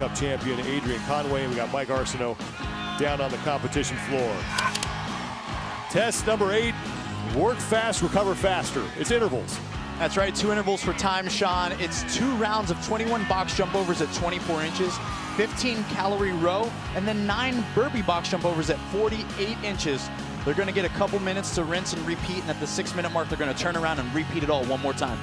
Cup champion Adrian Conway, and we got Mike Arsenault down on the competition floor. Test number 8, work fast, recover faster. It's intervals. That's right, 2 intervals for time, Sean. It's 2 rounds of 21 box jump overs at 24 inches, 15 calorie row, and then 9 burpee box jump overs at 48 inches. They're gonna get a couple minutes to rinse and repeat, and at the 6-minute mark, they're gonna turn around and repeat it all one more time.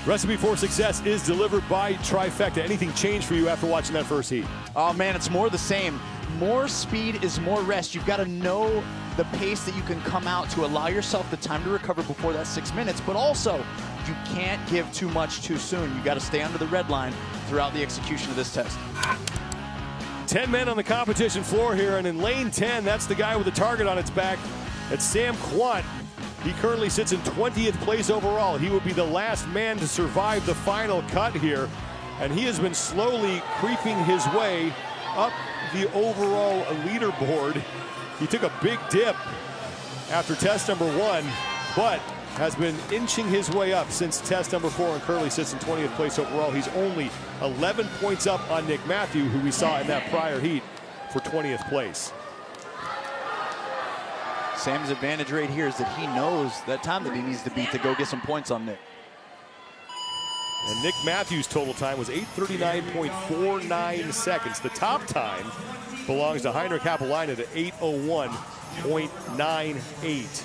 Recipe for Success is delivered by Trifecta. Anything changed for you after watching that first heat? Oh man, it's more the same. More speed is more rest. You've got to know the pace that you can come out to allow yourself the time to recover before that 6 minutes, but also you can't give too much too soon. You got to stay under the red line throughout the execution of this test. 10 men on the competition floor here, and in lane 10, that's the guy with the target on its back. That's Sam Quant. He currently sits in 20th place overall. He would be the last man to survive the final cut here, and he has been slowly creeping his way up the overall leaderboard. He took a big dip after test number 1, but has been inching his way up since test number 4, and currently sits in 20th place overall. He's only 11 points up on Nick Matthew, who we saw in that prior heat for 20th place. Sam's advantage right here is that he knows that time that he needs to beat to go get some points on Nick. And Nick Matthews' total time was 8:39.49 seconds. The top time belongs to Heinrich Happelainen at 8:01.98.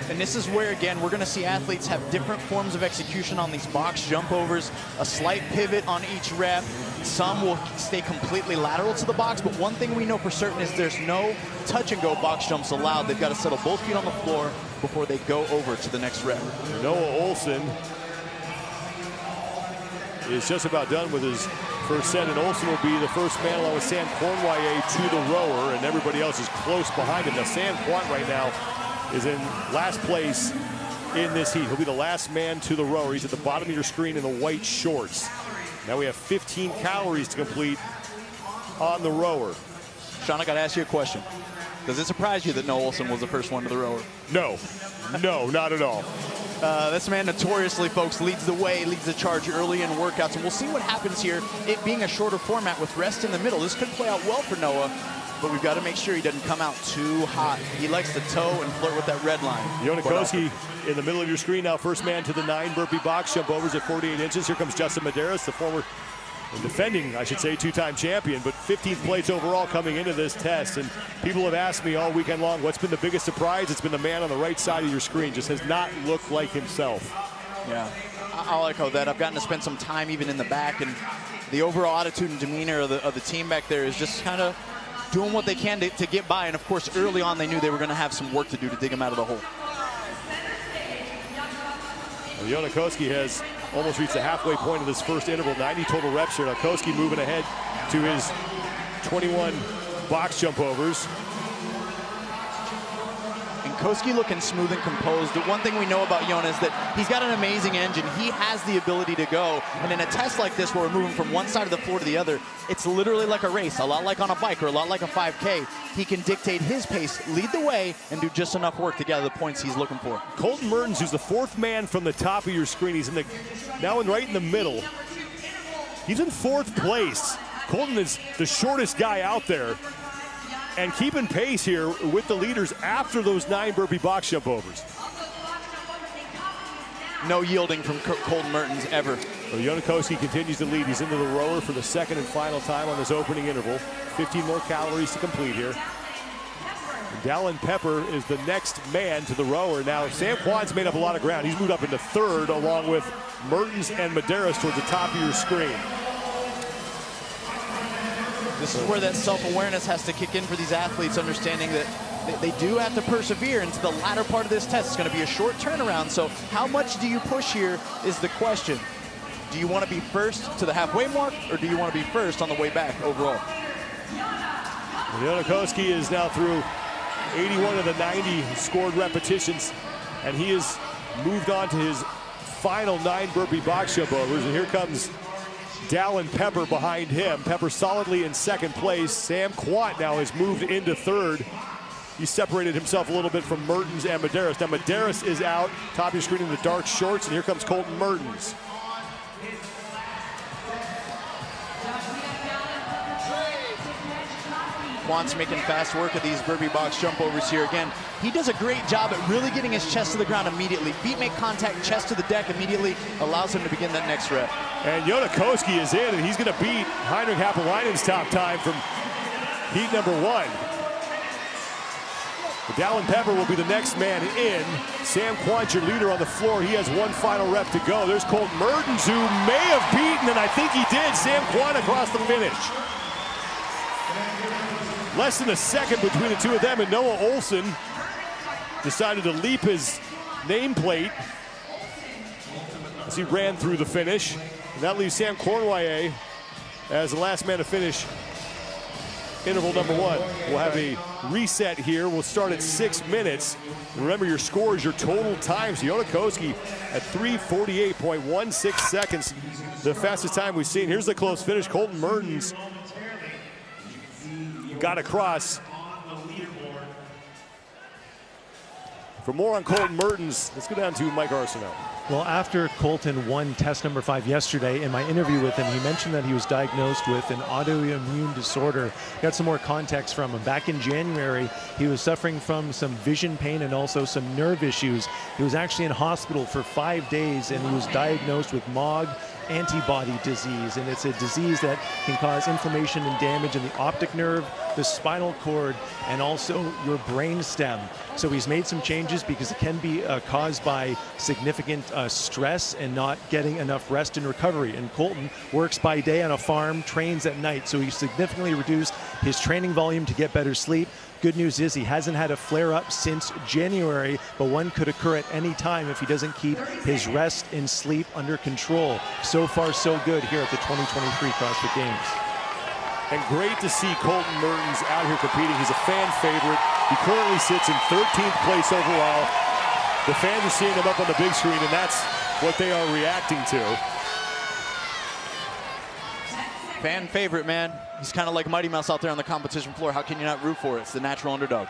And this is where, again, we're going to see athletes have different forms of execution on these box jump overs, a slight pivot on each rep. Some will stay completely lateral to the box, but one thing we know for certain is there's no touch and go box jumps allowed. They've got to settle both feet on the floor before they go over to the next rep. Noah Olson is just about done with his first set, and Olson will be the first man along with Sam Cornwallier to the rower, and everybody else is close behind him. Now Sam Quant right now is in last place in this heat. He'll be the last man to the rower. He's at the bottom of your screen in the white shorts. Now we have 15 calories to complete on the rower. Sean, I got to ask you a question. Does it surprise you that Noah Olson was the first one to the rower? No, not at all. This man notoriously, folks, leads the way, leads the charge early in workouts, and we'll see what happens here. It being a shorter format with rest in the middle, this could play out well for Noah, but we've got to make sure he doesn't come out too hot. He likes to toe and flirt with that red line. Jonakoski in the middle of your screen now, first man to the 9 burpee box jump overs at 48 inches. Here comes Justin Medeiros, the former defending, I should say, 2-time champion, but 15th place overall coming into this test. And people have asked me all weekend long, what's been the biggest surprise? It's been the man on the right side of your screen. Just has not looked like himself. Yeah, I'll echo that. I've gotten to spend some time even in the back, and the overall attitude and demeanor of the team back there is just kind of doing what they can to get by. And of course, early on, they knew they were going to have some work to do to dig him out of the hole. Jonakoski has almost reached the halfway point of this first interval. 90 total reps here. Jonakoski moving ahead to his 21 box jump overs. And Koski looking smooth and composed. The one thing we know about Jona is that he's got an amazing engine. He has the ability to go. And in a test like this where we're moving from one side of the floor to the other, it's literally like a race, a lot like on a bike or a lot like a 5K. He can dictate his pace, lead the way, and do just enough work to gather the points he's looking for. Colton Mertens, who's the 4th man from the top of your screen. He's right in the middle. He's in 4th place. Colton is the shortest guy out there, and keeping pace here with the leaders after those 9 burpee box jump overs. No yielding from Colton Mertens ever. Well, Jonakoski continues to lead. He's into the rower for the 2nd and final time on this opening interval. 15 more calories to complete here. And Dallin Pepper is the next man to the rower. Now, Sam Quant's made up a lot of ground. He's moved up into 3rd along with Mertens and Medeiros towards the top of your screen. This is where that self-awareness has to kick in for these athletes, understanding that they do have to persevere into the latter part of this test. It's going to be a short turnaround, so how much do you push here is the question. Do you want to be first to the halfway mark, or do you want to be first on the way back overall? Jonakoski is now through 81 of the 90 scored repetitions, and he has moved on to his final 9 burpee box jump overs, and here comes Dallin Pepper behind him. Pepper solidly in 2nd place. Sam Quant now has moved into 3rd. He separated himself a little bit from Mertens and Medeiros. Now Medeiros is out, top of your screen in the dark shorts, and here comes Colton Mertens. Quant's making fast work of these burpee box jump overs here. Again, he does a great job at really getting his chest to the ground immediately. Feet make contact, chest to the deck immediately, allows him to begin that next rep. And Jonakoski is in, and he's going to beat Heinrich Happelainen's top time from heat number 1. Dallin Pepper will be the next man in. Sam Quant, your leader on the floor. He has one final rep to go. There's Colton Mertens, who may have beaten, and I think he did, Sam Quant across the finish. Less than a second between the two of them, and Noah Olson decided to leap his nameplate as he ran through the finish. And that leaves Sam Cournoyer as the last man to finish interval number 1. We'll have a reset here. We'll start at 6 minutes. Remember, your score is your total time. So Jonakoski at 3:48.16 seconds, the fastest time we've seen. Here's the close finish. Colton Mertens got across. For more on Colton Mertens, let's go down to Mike Arsenault. Well, after Colton won test number 5 yesterday, in my interview with him, he mentioned that he was diagnosed with an autoimmune disorder. Got some more context from him. Back in January, he was suffering from some vision pain and also some nerve issues. He was actually in hospital for 5 days, and he was diagnosed with MOG antibody disease, and it's a disease that can cause inflammation and damage in the optic nerve, the spinal cord, and also your brain stem. So he's made some changes because it can be caused by significant stress and not getting enough rest and recovery. And Colton works by day on a farm, trains at night, so he significantly reduced his training volume to get better sleep. Good news is he hasn't had a flare-up since January, but one could occur at any time if he doesn't keep his rest and sleep under control. So far, so good here at the 2023 CrossFit Games. And great to see Colton Mertens out here competing. He's a fan favorite. He currently sits in 13th place overall. The fans are seeing him up on the big screen, and that's what they are reacting to. Fan favorite, man. He's kind of like Mighty Mouse out there on the competition floor. How can you not root for it? It's the natural underdog.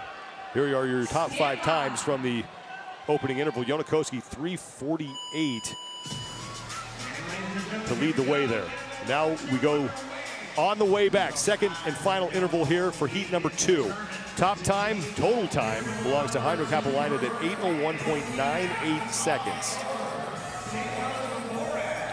Here are your top 5 times from the opening interval. Jonakoski 3:48 to lead the way there. Now we go on the way back. Second and final interval here for heat number 2. Top time, total time, belongs to Heinrich Happelainen at 8:01.98 seconds.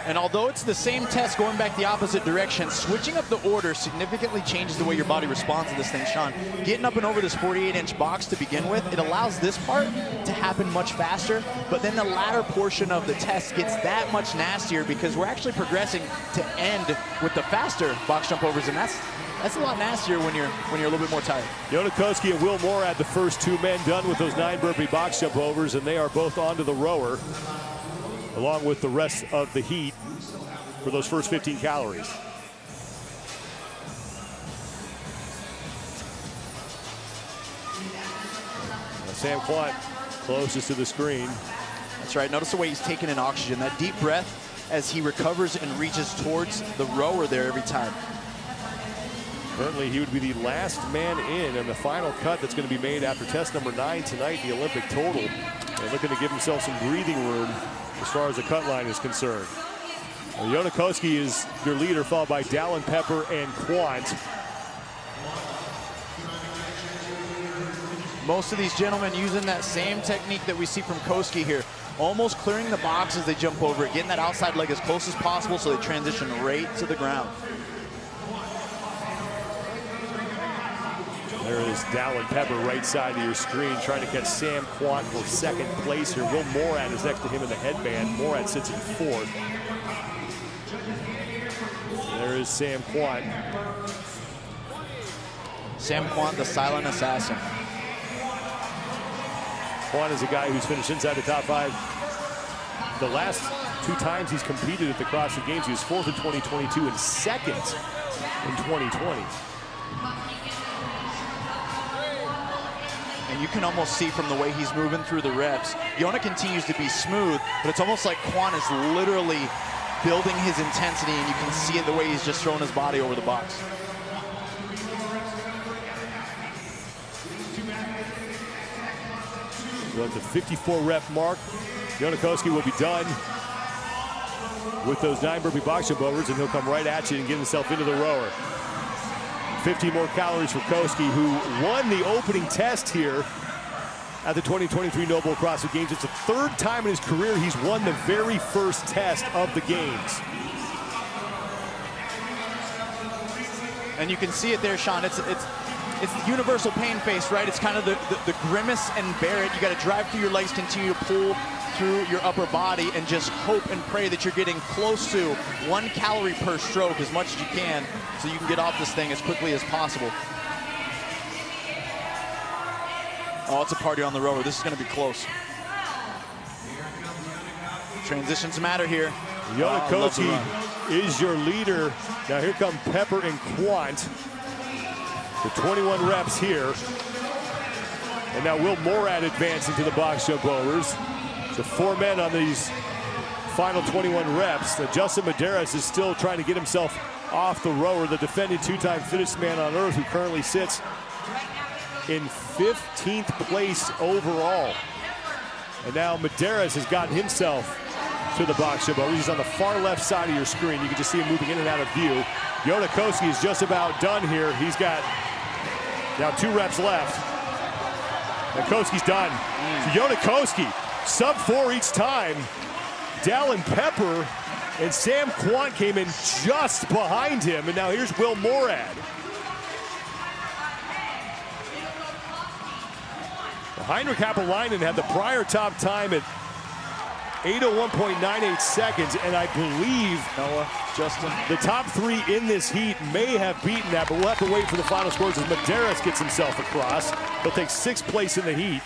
And although it's the same test going back the opposite direction, switching up the order significantly changes the way your body responds to this thing, Sean. Getting up and over this 48-inch box to begin with, it allows this part to happen much faster, but then the latter portion of the test gets that much nastier because we're actually progressing to end with the faster box jump overs, and that's a lot nastier when you're a little bit more tired. Jonakoski and Will Morad, the first 2 men done with those 9 burpee box jump overs, and they are both onto the rower, along with the rest of the heat for those first 15 calories. Now Sam Quant closest to the screen. That's right. Notice the way he's taking in oxygen. That deep breath as he recovers and reaches towards the rower there every time. Currently, he would be the last man in, and the final cut that's going to be made after test number 9 tonight, the Olympic total. They're looking to give himself some breathing room as far as the cut line is concerned. Jonakoski is your leader, followed by Dallin Pepper and Quant. Most of these gentlemen using that same technique that we see from Koski here, almost clearing the box as they jump over it, getting that outside leg as close as possible so they transition right to the ground. There is Dallin Pepper right side of your screen trying to catch Sam Quant for second place here. Will Morad is next to him in the headband. Morad sits in 4th. There is Sam Quant. Sam Quant, the silent assassin. Quant is a guy who's finished inside the top 5. The last 2 times he's competed at the CrossFit Games, he was 4th in 2022 and 2nd in 2020. And you can almost see from the way he's moving through the reps, Jona continues to be smooth, but it's almost like Quant is literally building his intensity, and you can see it the way he's just throwing his body over the box. We're at the 54 rep mark. Jonakoski will be done with those 9 burpee box jump overs, and he'll come right at you and get himself into the rower. 50 more calories for Koski, who won the opening test here at the 2023 Noble CrossFit Games. It's the third time in his career he's won the very first test of the games. And you can see it there, Sean. It's the universal pain face, right? It's kind of the grimace and bear it. You got to drive through your legs, continue to pull through your upper body, and just hope and pray that you're getting close to 1 calorie per stroke as much as you can, so you can get off this thing as quickly as possible. Oh, it's a party on the rower. This is going to be close. Transitions matter here. Yona Koski is your leader. Now here come Pepper and Quant. The 21 reps here. And now Will Morad advancing to the box jump overs. So 4 men on these final 21 reps. Now Justin Medeiros is still trying to get himself off the rower, the defending 2-time fittest man on earth, who currently sits in 15th place overall. And now Medeiros has gotten himself to the box jump overs. He's on the far left side of your screen. You can just see him moving in and out of view. Yona Koski is just about done here. He's got now 2 reps left. And Koski's done. So Yona Koski, sub 4 each time. Dallin Pepper and Sam Quant came in just behind him. And now here's Will Morad. Heinrich Happelainen had the prior top time at 8:01.98 seconds, and I believe Noah, Justin, the top 3 in this heat may have beaten that, but we'll have to wait for the final scores as Medeiros gets himself across. He'll take 6th place in the heat.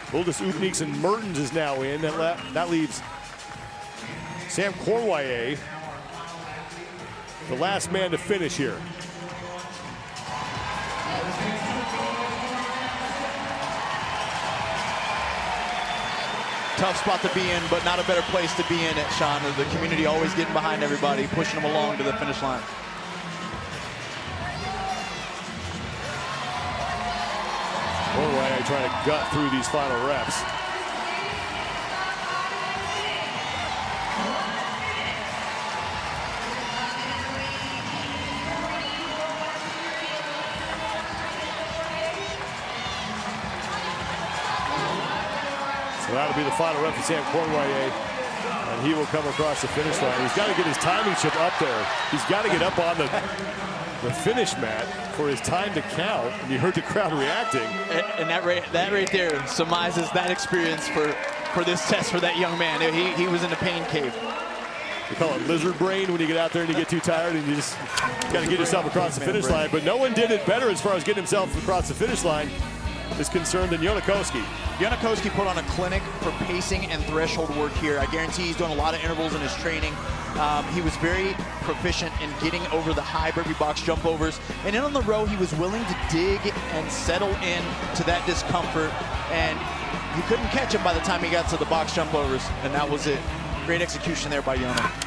Uldis Upniks and Mertens is now in. That leaves Sam Cornwallier, the last man to finish here. tough spot to be in, but not a better place to be in it, Sean. The community always getting behind everybody, pushing them along to the finish line. Cornwallier trying to gut through these final reps. So that'll be the final rep for Sam Cornwallier, and he will come across the finish line. He's got to get his timing chip up there. He's got to get up on the finish mat for his time to count. And you heard the crowd reacting. And that right there surmises that experience for this test for that young man. He was in a pain cave. We call it lizard brain when you get out there and you get too tired and you just got to get yourself across the finish line. But no one did it better as far as getting himself across the finish line is concerned than Yona Koski. Yona Koski put on a clinic for pacing and threshold work here. I guarantee he's doing a lot of intervals in his training. He was very proficient in getting over the high burpee box jump overs. And then on the row, he was willing to dig and settle in to that discomfort. And you couldn't catch him by the time he got to the box jump overs. And that was it. Great execution there by Yona.